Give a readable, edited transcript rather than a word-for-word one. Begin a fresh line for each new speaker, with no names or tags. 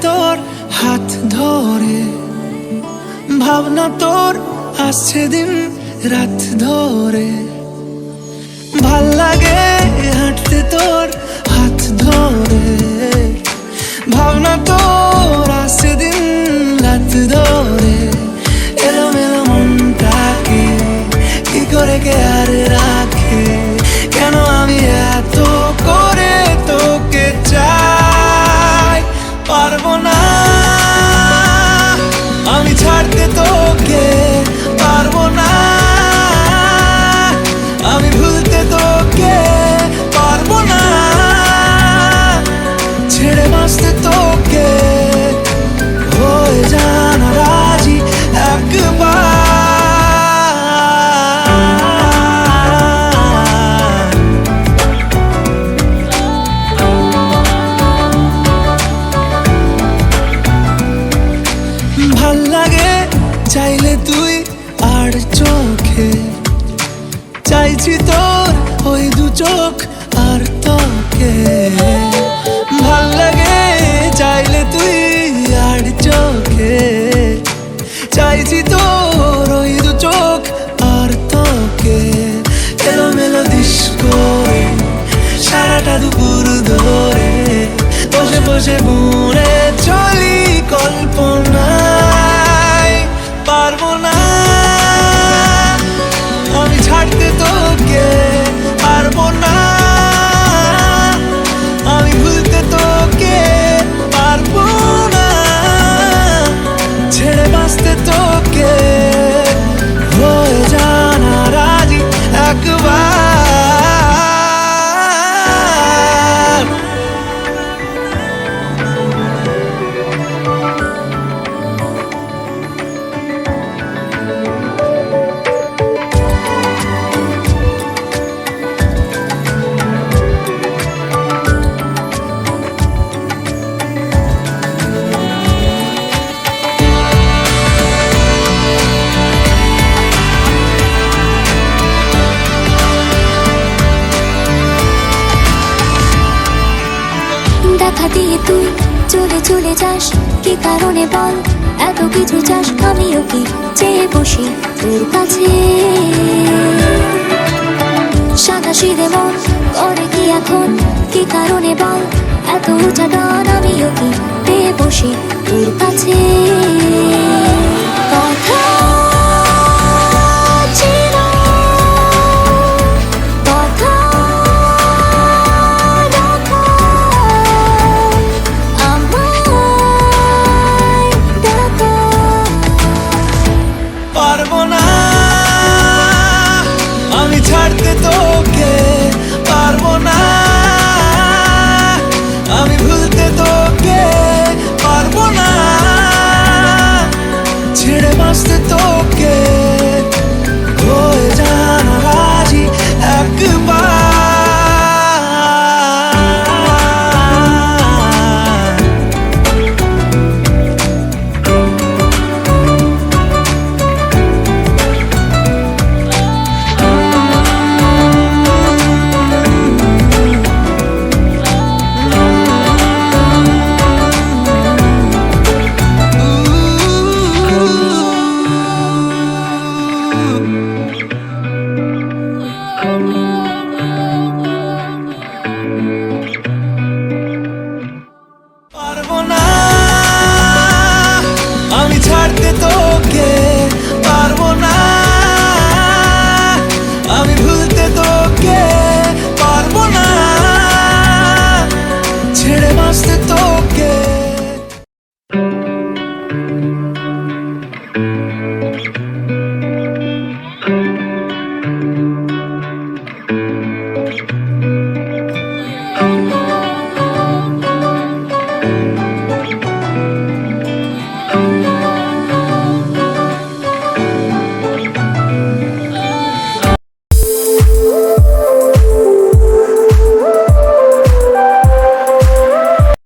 তোর হাত ধরে ভাবনা তোর আসছে দিন রাত ধরে, ভাল লাগে হাঁটতে তোর হাত ধরে, ভাবনা তোর আসছে দিন রাত ধরে। এলোমেলো মনটাকে কি করে কে আর রাখে, কেন আমি এত করে তোকে চাই, পারবো না আমি ছাড়তে তোকে, পারবো না আমি ভুলতে তোকে, পারবো না ছেড়ে বাঁচতে তোকে, হয়ে জানা রাজি একবার। ভাল লাগে চাইলে তুই আর চোখে, চাইছি তোর ওই দু চোখ আর তোকে, ভাল লাগে চাইলে তুই আর চোখে, চাইছি তোর ওই দু চোখ আর তোকে। এলোমেলো দিস করে সারাটা দুপুর ধরে বসে বসে বুনে চলি কল্পনায়, পারবো না আমি ছাড়তে তোকে, পারবো না আমি ভুলতে তোকে, পারবো না ছেড়ে বাঁচতে তোকে, হয়ে জানা রাজি একবার।
দেখা দিয়ে তুই চলে চলে যাস, কি কারণে বল এত কিছু চাস, আমিও কি চেয়ে বসি তোর কাছে, সাদা সিধে মন করে কি এখন, কি কারণে বল এত উঁচা ডান, আমিও কি পেয়ে বসি তোর কাছে।